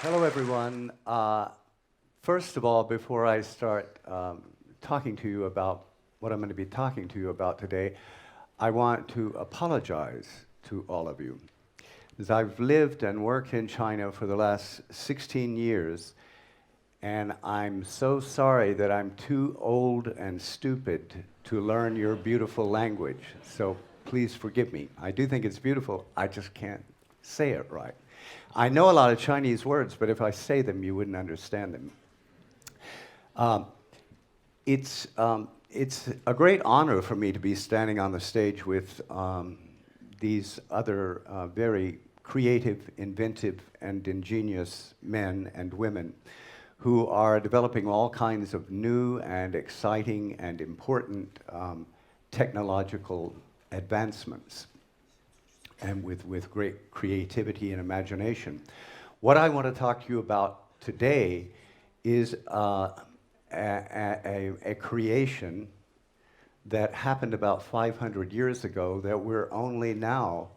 Hello, everyone. First of all, before I start talking to you about what I'm going to be talking to you about today, I want to apologize to all of you. As I've lived and worked in China for the last 16 years, and I'm so sorry that I'm too old and stupid to learn your beautiful language. So please forgive me. I do think it's beautiful, I just can't say it right. I know a lot of Chinese words, but if I say them, you wouldn't understand them. It's a great honor for me to be standing on the stage with these other very creative, inventive, and ingenious men and women who are developing all kinds of new and exciting and important technological advancements, and with great creativity and imagination. What I want to talk to you about today is a creation that happened about 500 years ago that we're only now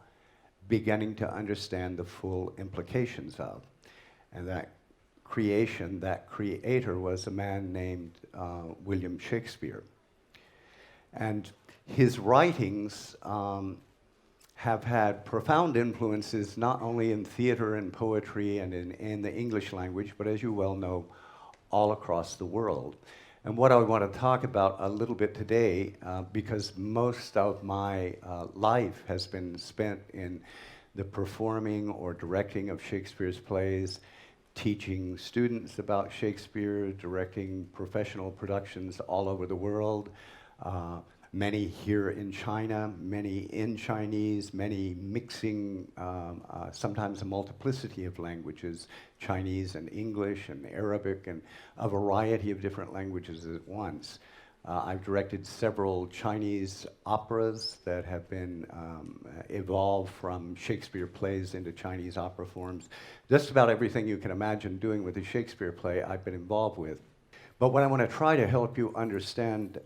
beginning to understand the full implications of. And that creation, that creator, was a man named William Shakespeare. And his writings have had profound influences not only in theater and poetry and in the English language, but as you well know, all across the world. And what I want to talk about a little bit today, because most of my life has been spent in the performing or directing of Shakespeare's plays, teaching students about Shakespeare, directing professional productions all over the world, many here in China, many in Chinese, many mixing, sometimes a multiplicity of languages, Chinese and English and Arabic and a variety of different languages at once. I've directed several Chinese operas that have been evolved from Shakespeare plays into Chinese opera forms. Just about everything you can imagine doing with a Shakespeare play, I've been involved with. But what I want to try to help you understand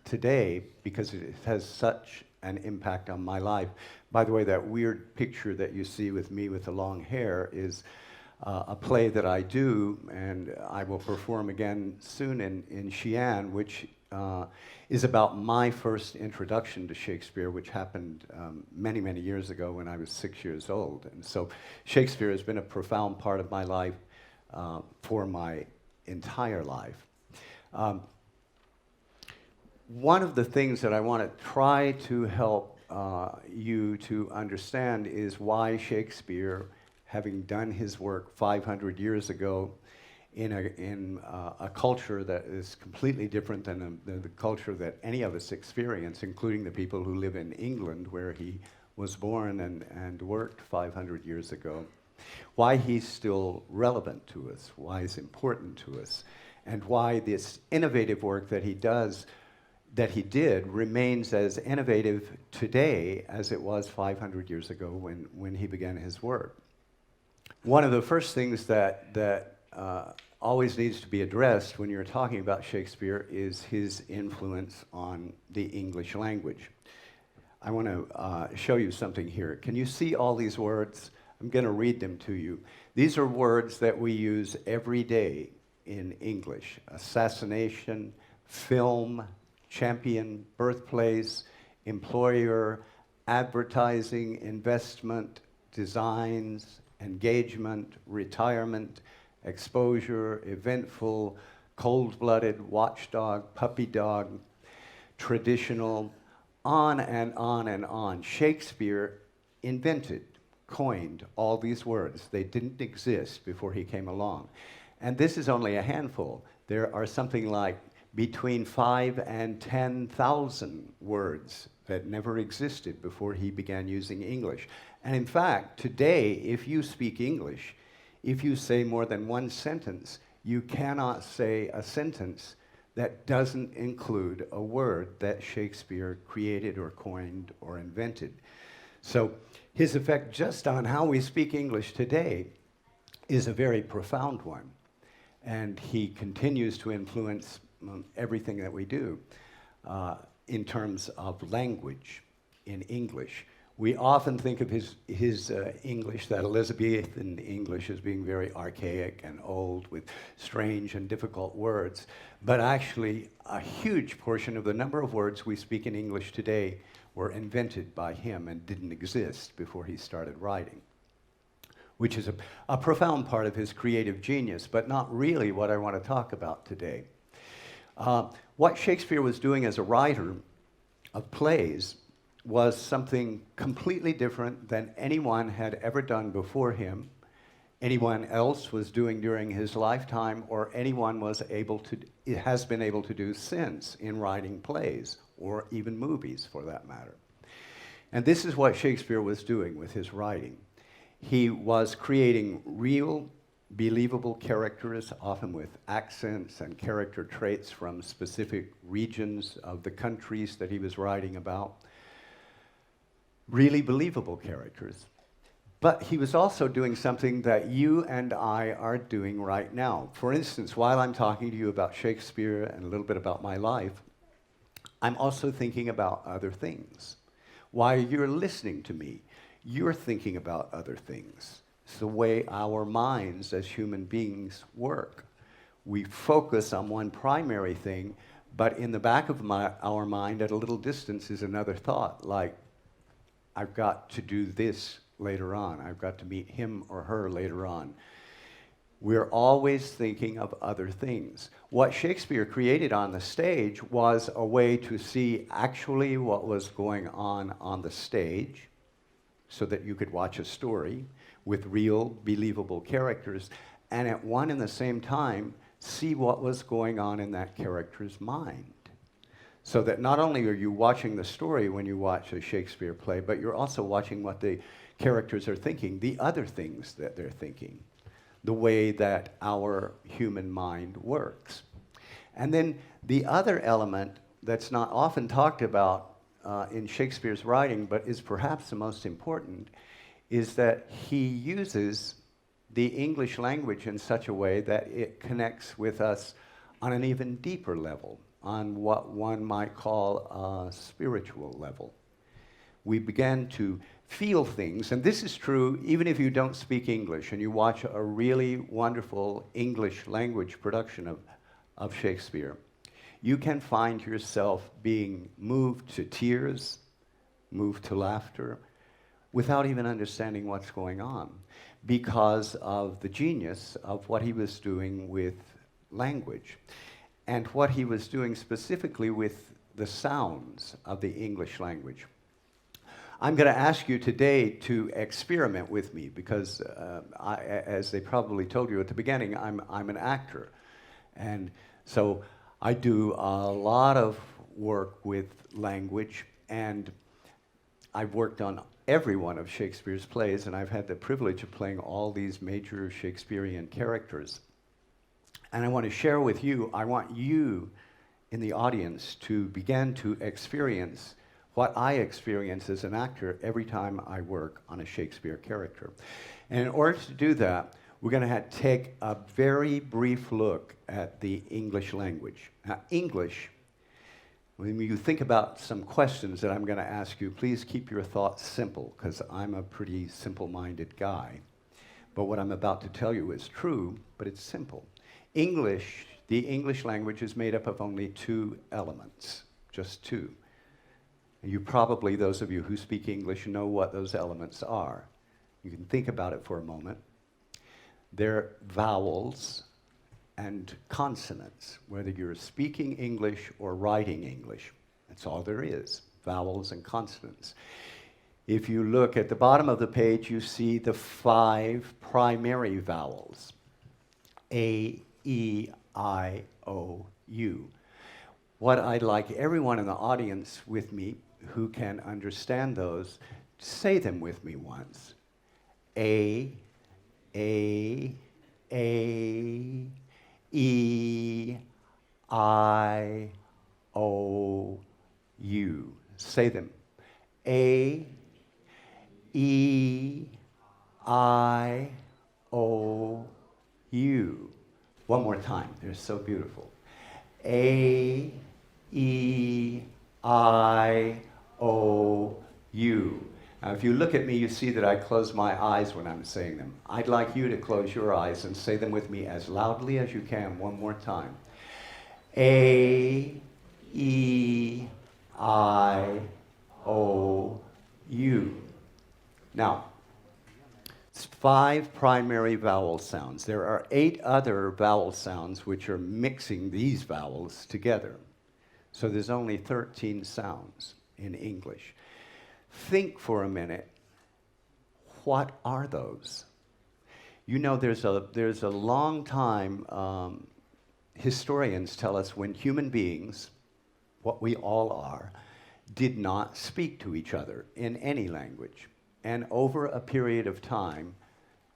today, because it has such an impact on my life. By the way, that weird picture that you see with me with the long hair is a play that I do, and I will perform again soon in Xi'an, which is about my first introduction to Shakespeare, which happened many, many years ago when I was 6 years old. And so Shakespeare has been a profound part of my life for my entire life. One of the things that I want to try to help you to understand is why Shakespeare, having done his work 500 years ago in a culture that is completely different than the culture that any of us experience, including the people who live in England, where he was born and worked 500 years ago, why he's still relevant to us, why he's important to us, and why this innovative work that he did remains as innovative today as it was 500 years ago when he began his work. One of the first things that always needs to be addressed when you're talking about Shakespeare is his influence on the English language. I want to show you something here. Can you see all these words? I'm going to read them to you. These are words that we use every day in English. Assassination, film, champion, birthplace, employer, advertising, investment, designs, engagement, retirement, exposure, eventful, cold-blooded, watchdog, puppy dog, traditional, on and on and on. Shakespeare invented, coined all these words. They didn't exist before he came along. And this is only a handful. There are something like between 5,000 and 10,000 words that never existed before he began using English. And in fact, today, if you speak English, if you say more than one sentence, you cannot say a sentence that doesn't include a word that Shakespeare created or coined or invented. So his effect just on how we speak English today is a very profound one. And he continues to influence everything that we do in terms of language in English. We often think of his English, that Elizabethan English, as being very archaic and old with strange and difficult words. But actually, a huge portion of the number of words we speak in English today were invented by him and didn't exist before he started writing, which is a profound part of his creative genius, but not really what I want to talk about today. What Shakespeare was doing as a writer of plays was something completely different than anyone had ever done before him, anyone else was doing during his lifetime, or anyone has been able to do since in writing plays, or even movies for that matter. And this is what Shakespeare was doing with his writing. He was creating real, believable characters, often with accents and character traits from specific regions of the countries that he was writing about. Really believable characters. But he was also doing something that you and I are doing right now. For instance, while I'm talking to you about Shakespeare and a little bit about my life, I'm also thinking about other things. While you're listening to me, you're thinking about other things. It's the way our minds as human beings work. We focus on one primary thing, but in the back of our mind at a little distance is another thought, like, I've got to do this later on. I've got to meet him or her later on. We're always thinking of other things. What Shakespeare created on the stage was a way to see actually what was going on the stage, so that you could watch a story with real, believable characters, and at one and the same time, see what was going on in that character's mind. So that not only are you watching the story when you watch a Shakespeare play, but you're also watching what the characters are thinking, the other things that they're thinking, the way that our human mind works. And then the other element that's not often talked about in Shakespeare's writing, but is perhaps the most important, is that he uses the English language in such a way that it connects with us on an even deeper level, on what one might call a spiritual level. We began to feel things, and this is true even if you don't speak English and you watch a really wonderful English language production of Shakespeare. You can find yourself being moved to tears, moved to laughter, without even understanding what's going on, because of the genius of what he was doing with language, and what he was doing specifically with the sounds of the English language. I'm going to ask you today to experiment with me, because as they probably told you at the beginning, I'm an actor. And so I do a lot of work with language, and I've worked on every one of Shakespeare's plays, and I've had the privilege of playing all these major Shakespearean characters. And I want to share with you, I want you in the audience to begin to experience what I experience as an actor every time I work on a Shakespeare character. And in order to do that, we're going to take a very brief look at the English language. Now, English, when you think about some questions that I'm going to ask you, please keep your thoughts simple, because I'm a pretty simple-minded guy. But what I'm about to tell you is true, but it's simple. English, the English language, is made up of only two elements, just two. And you probably, those of you who speak English, know what those elements are. You can think about it for a moment. They're vowels and consonants, whether you're speaking English or writing English. That's all there is, vowels and consonants. If you look at the bottom of the page, you see the 5 primary vowels, A, E, I, O, U. What I'd like everyone in the audience with me who can understand those, say them with me once. A, E, I, O, U. Say them. A, E, I, O, U. One more time. They're so beautiful. A, E, I, O, U. Now, if you look at me, you see that I close my eyes when I'm saying them. I'd like you to close your eyes and say them with me as loudly as you can one more time. A, E, I, O, U. Now, it's 5 primary vowel sounds. There are 8 other vowel sounds which are mixing these vowels together. So there's only 13 sounds in English. Think for a minute, what are those? You know, there's a long time, historians tell us when human beings, what we all are, did not speak to each other in any language. And over a period of time,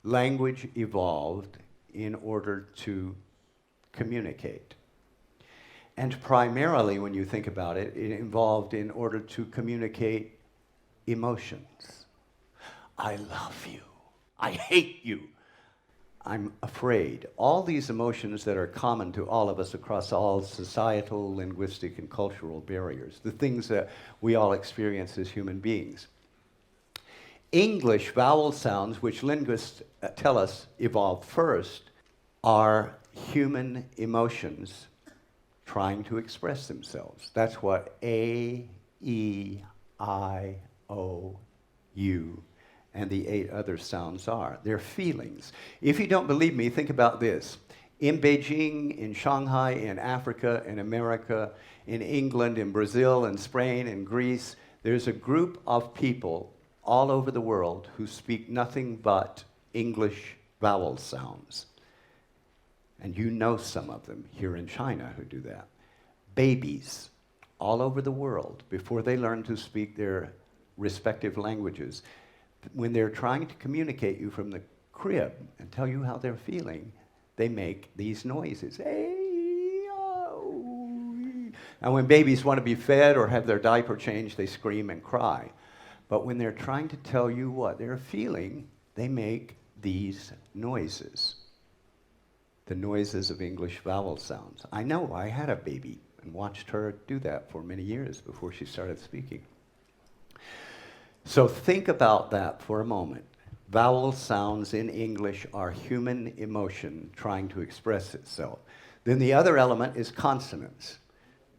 language evolved in order to communicate. And primarily, when you think about it, it evolved in order to communicate emotions. I love you. I hate you. I'm afraid. All these emotions that are common to all of us across all societal, linguistic, and cultural barriers, the things that we all experience as human beings. English vowel sounds, which linguists tell us evolved first, are human emotions trying to express themselves. That's what A, E, I, O, U, and the 8 other sounds are. They're feelings. If you don't believe me, think about this. In Beijing, in Shanghai, in Africa, in America, in England, in Brazil, in Spain, in Greece, there's a group of people all over the world who speak nothing but English vowel sounds. And you know some of them here in China who do that. Babies all over the world, before they learn to speak their respective languages, when they're trying to communicate you from the crib and tell you how they're feeling, they make these noises. Hey, oh. And when babies want to be fed or have their diaper changed, they scream and cry. But when they're trying to tell you what they're feeling, they make these noises. The noises of English vowel sounds. I know, I had a baby and watched her do that for many years before she started speaking. So think about that for a moment. Vowel sounds in English are human emotion trying to express itself. Then the other element is consonants.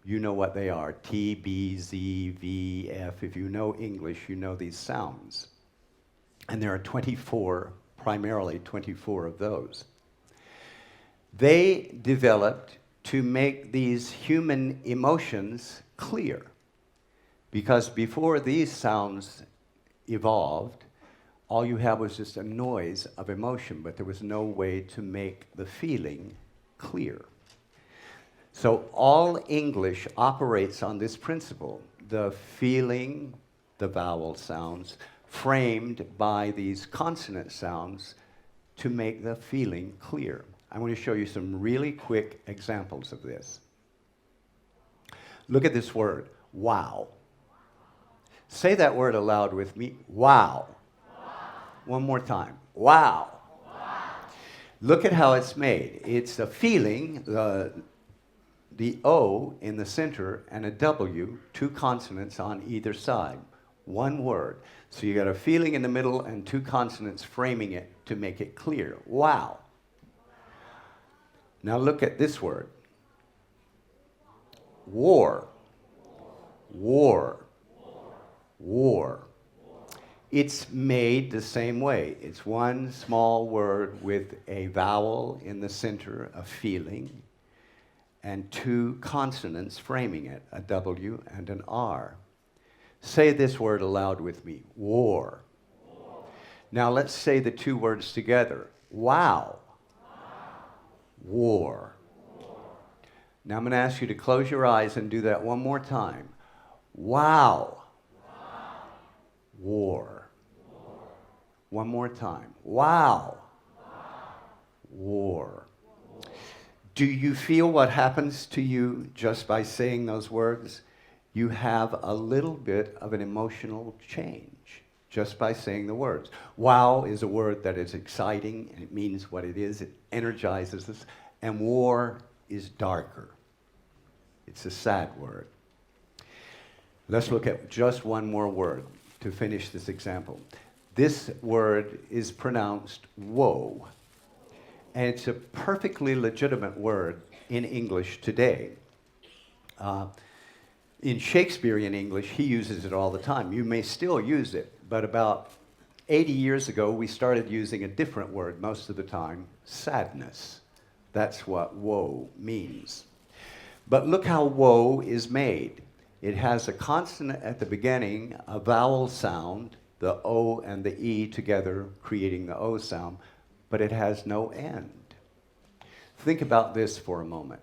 You know what they are. T, B, Z, V, F. If you know English, you know these sounds. And there are 24, primarily 24 of those. They developed to make these human emotions clear. Because before these sounds evolved, all you had was just a noise of emotion, but there was no way to make the feeling clear. So all English operates on this principle, the feeling, the vowel sounds, framed by these consonant sounds to make the feeling clear. I'm going to show you some really quick examples of this. Look at this word, wow. Say that word aloud with me, wow. One more time, wow. Look at how it's made. It's a feeling, the O in the center and a W, 2 consonants on either side. One word. So you got a feeling in the middle and 2 consonants framing it to make it clear. Wow. Now look at this word. War. War. War. It's made the same way. It's one small word with a vowel in the center, a feeling, and 2 consonants framing it, a W and an R. Say this word aloud with me, war. Now let's say the 2 words together, wow. War. Now I'm going to ask you to close your eyes and do that one more time. Wow. War. One more time. Wow. War. Do you feel what happens to you just by saying those words? You have a little bit of an emotional change just by saying the words. Wow is a word that is exciting, and it means what it is. It energizes us. And war is darker. It's a sad word. Let's look at just one more word. to finish this example. This word is pronounced woe, and it's a perfectly legitimate word in English today. In Shakespearean English, he uses it all the time. You may still use it, but about 80 years ago, we started using a different word most of the time, sadness. That's what woe means. But look how woe is made. It has a consonant at the beginning, a vowel sound, the O and the E together creating the O sound, but it has no end. Think about this for a moment.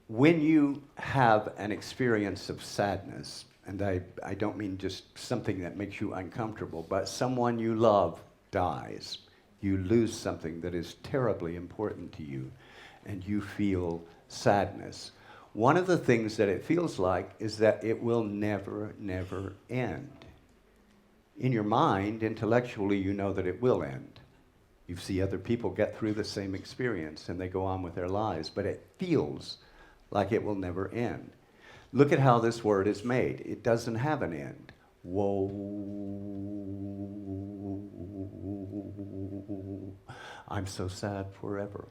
When you have an experience of sadness, and I don't mean just something that makes you uncomfortable, but someone you love dies, you lose something that is terribly important to you, and you feel sadness. One of the things that it feels like is that it will never, never end. In your mind, intellectually, you know that it will end. You see other people get through the same experience, and they go on with their lives, but it feels like it will never end. Look at how this word is made. It doesn't have an end. Woe. I'm so sad forever.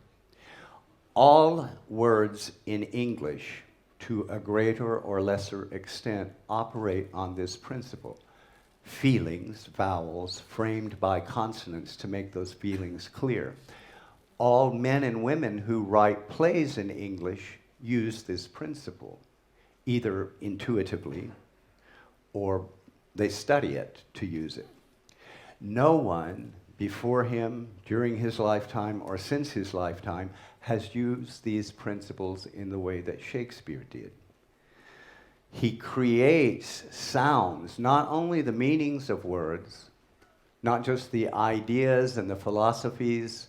All words in English, to a greater or lesser extent, operate on this principle. Feelings, vowels, framed by consonants to make those feelings clear. All men and women who write plays in English use this principle, either intuitively or they study it to use it. No one before him, during his lifetime, or since his lifetime, has used these principles in the way that Shakespeare did. He creates sounds, not only the meanings of words, not just the ideas and the philosophies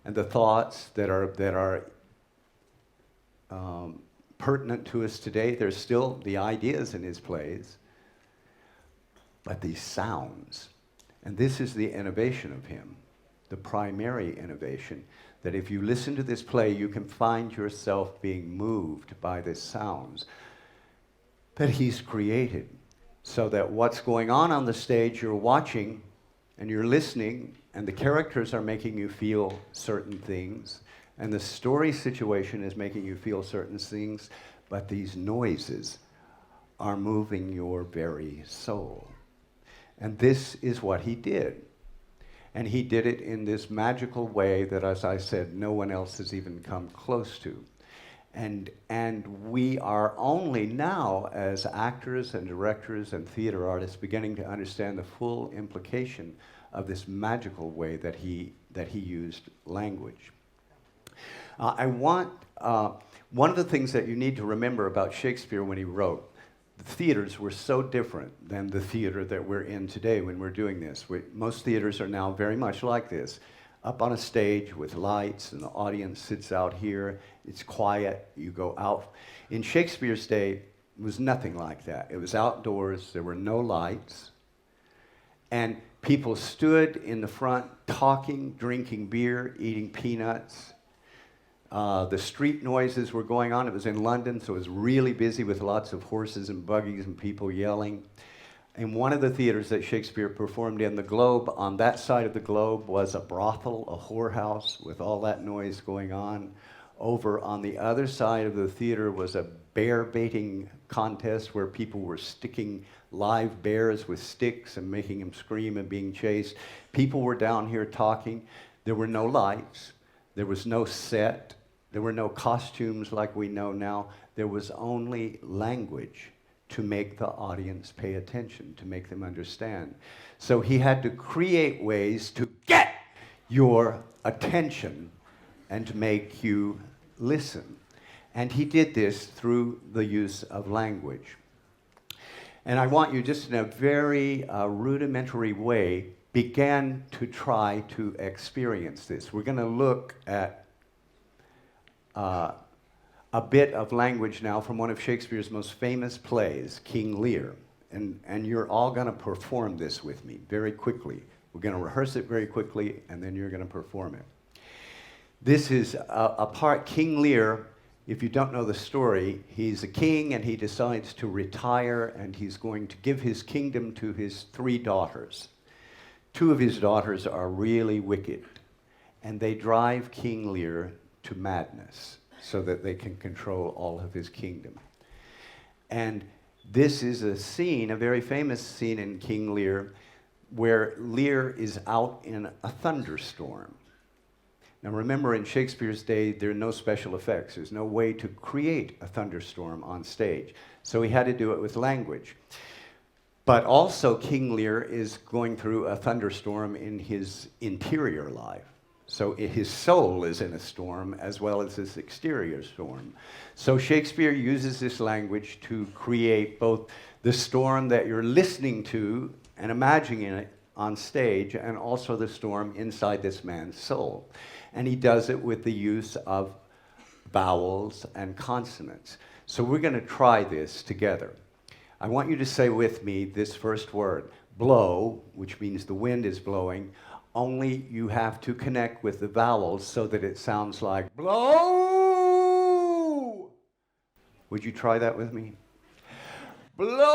and the thoughts that are pertinent to us today. There's still the ideas in his plays, but these sounds. And this is the innovation of him, the primary innovation, that if you listen to this play, you can find yourself being moved by the sounds that he's created, so that what's going on the stage, you're watching and you're listening, and the characters are making you feel certain things, and the story situation is making you feel certain things, but these noises are moving your very soul. And this is what he did. And he did it in this magical way that, as I said, no one else has even come close to. And we are only now, as actors and directors and theater artists, beginning to understand the full implication of this magical way that he used language. One of the things that you need to remember about Shakespeare when he wrote, the theaters were so different than the theater that we're in today when we're doing this. Most theaters are now very much like this. Up on a stage with lights, and the audience sits out here. It's quiet. You go out. In Shakespeare's day, it was nothing like that. It was outdoors. There were no lights. And people stood in the front talking, drinking beer, eating peanuts. The street noises were going on. It was in London, so it was really busy with lots of horses and buggies and people yelling. In one of the theaters that Shakespeare performed in, the Globe, on that side of the Globe was a brothel, a whorehouse, with all that noise going on. Over on the other side of the theater was a bear baiting contest where people were sticking live bears with sticks and making them scream and being chased. People were down here talking. There were no lights. There was no set. There were no costumes like we know now. There was only language to make the audience pay attention, to make them understand. So he had to create ways to get your attention and to make you listen. And he did this through the use of language. And I want you, just in a very rudimentary way, began to try to experience this. We're going to look at a bit of language now from one of Shakespeare's most famous plays, King Lear. And you're all going to perform this with me very quickly. We're going to rehearse it very quickly, and then you're going to perform it. This is a part, King Lear If you don't know the story, he's a king and he decides to retire and he's going to give his kingdom to his 3 daughters. 2 of his daughters are really wicked, and they drive King Lear to madness so that they can control all of his kingdom. And this is a scene, a very famous scene in King Lear, where Lear is out in a thunderstorm. Now remember, in Shakespeare's day, there are no special effects. There's no way to create a thunderstorm on stage. So he had to do it with language. But also, King Lear is going through a thunderstorm in his interior life. So his soul is in a storm as well as his exterior storm. So Shakespeare uses this language to create both the storm that you're listening to and imagining it on stage, and also the storm inside this man's soul. And he does it with the use of vowels and consonants. So we're going to try this together. I want you to say with me this first word, blow, which means the wind is blowing, only you have to connect with the vowels so that it sounds like blow. Would you try that with me? Blow.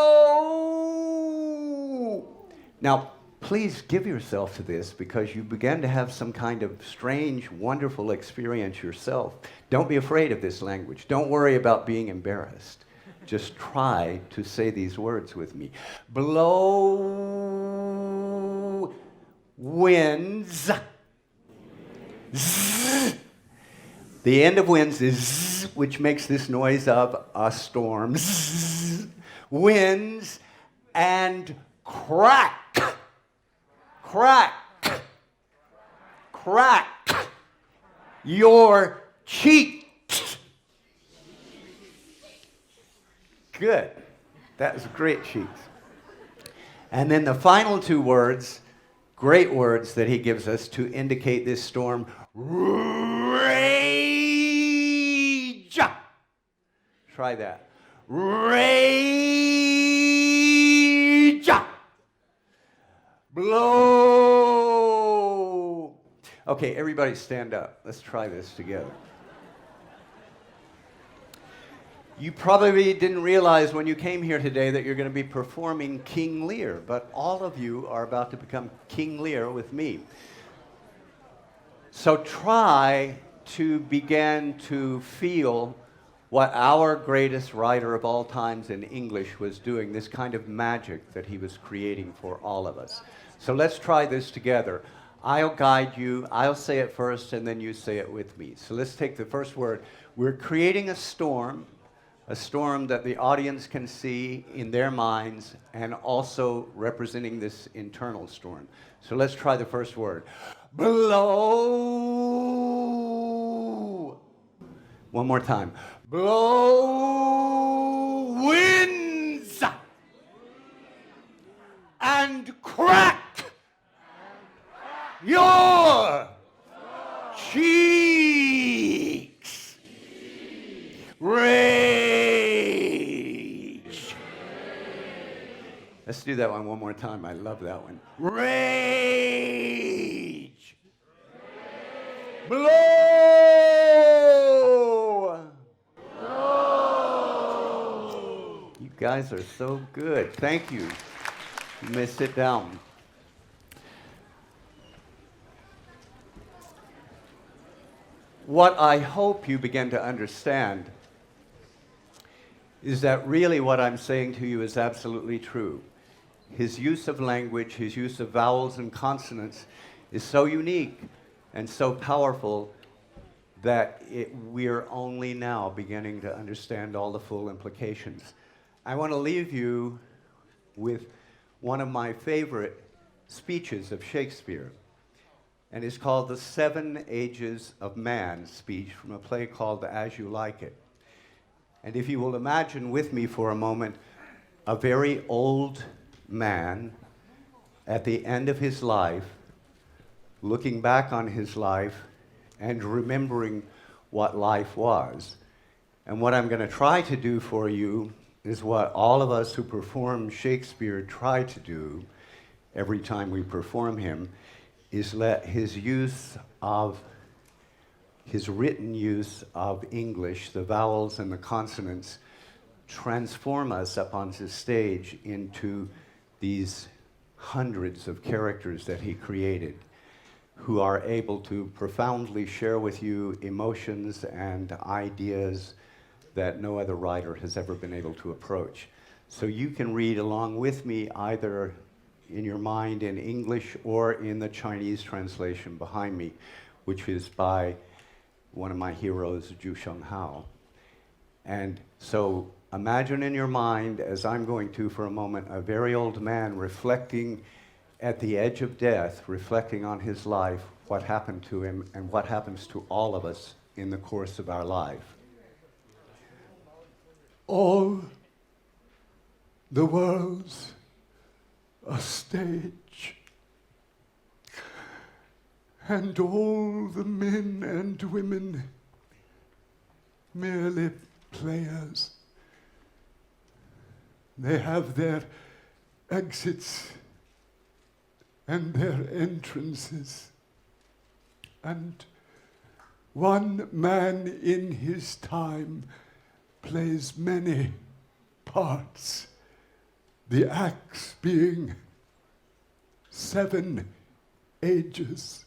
Now, please give yourself to this because you began to have some kind of strange, wonderful experience yourself. Don't be afraid of this language. Don't worry about being embarrassed. Just try to say these words with me. Blow winds. Zzz. The end of winds is zzz, which makes this noise of a storm. Zzz. Winds and crack. Crack, crack your cheeks. Good. That was great, cheeks. And then the final 2 words, great words that he gives us to indicate this storm, rage. Try that. Rage. Blow. Okay, everybody stand up. Let's try this together. You probably didn't realize when you came here today that you're going to be performing King Lear, but all of you are about to become King Lear with me. So try to begin to feel what our greatest writer of all times in English was doing, this kind of magic that he was creating for all of us. So let's try this together. I'll guide you. I'll say it first, and then you say it with me. So let's take the first word. We're creating a storm that the audience can see in their minds, and also representing this internal storm. So let's try the first word. Blow. One more time. Blow winds and crack your cheeks. Rage. Let's do that one more time. I love that one. Rage. Blow. You guys are so good. Thank you. You may sit down. What I hope you begin to understand is that really what I'm saying to you is absolutely true. His use of language, his use of vowels and consonants is so unique and so powerful that we're only now beginning to understand all the full implications. I want to leave you with one of my favorite speeches of Shakespeare, and it's called the 7 Ages of Man speech from a play called As You Like It. And if you will imagine with me for a moment a very old man at the end of his life, looking back on his life and remembering what life was. And what I'm going to try to do for you is what all of us who perform Shakespeare try to do every time we perform him, is let his use of his written use of English, the vowels and the consonants, transform us up onto stage into these hundreds of characters that he created, who are able to profoundly share with you emotions and ideas that no other writer has ever been able to approach. So you can read along with me either in your mind in English or in the Chinese translation behind me, which is by one of my heroes, Zhu Shenghao. And so imagine in your mind, as I'm going to for a moment, a very old man reflecting at the edge of death, reflecting on his life, what happened to him and what happens to all of us in the course of our life. All the world's a stage, and all the men and women merely players. They have their exits and their entrances, and one man in his time plays many parts, the acts being 7 ages.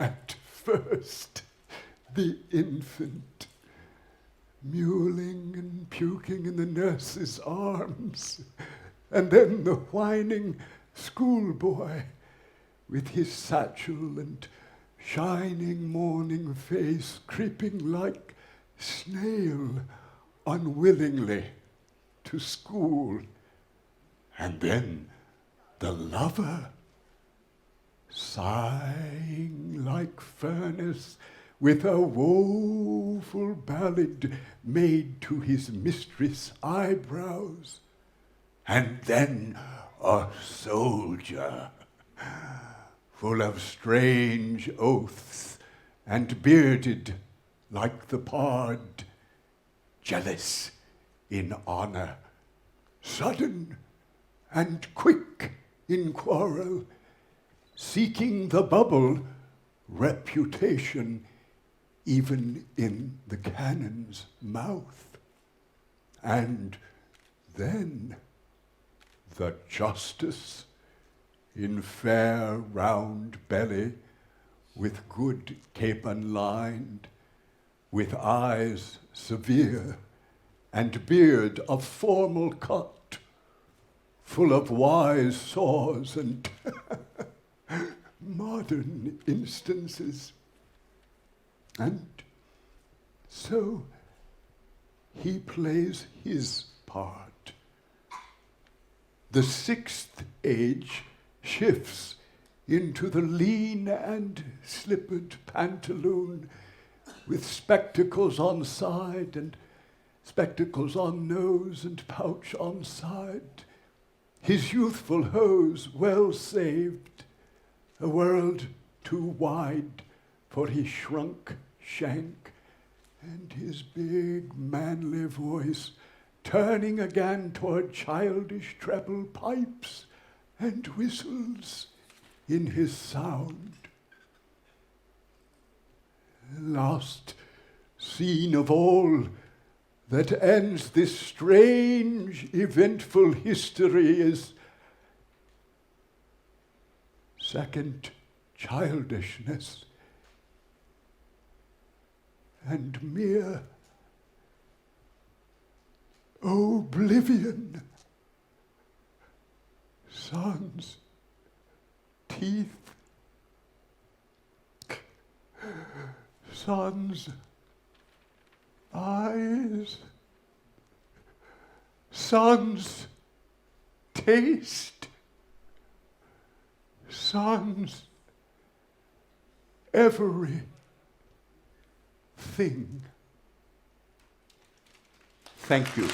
At first, the infant, mewling and puking in the nurse's arms, and then the whining schoolboy with his satchel and shining morning face creeping like snail unwillingly to school, and then the lover, sighing like furnace with a woeful ballad made to his mistress' eyebrows, and then a soldier, full of strange oaths and bearded like the pard, jealous in honor, sudden and quick in quarrel, seeking the bubble reputation even in the cannon's mouth. And then the justice in fair round belly, with good capon lined, with eyes severe, and beard of formal cut, full of wise saws and modern instances. And so he plays his part. The 6th age shifts into the lean and slippered pantaloon, with spectacles on side and spectacles on nose and pouch on side, his youthful hose well saved, a world too wide for his shrunk shank, and his big manly voice turning again toward childish treble pipes and whistles in his sound. Last scene of all that ends this strange, eventful history is second childishness and mere oblivion. Sans teeth, sans eyes, sans taste, sans everything. Thank you.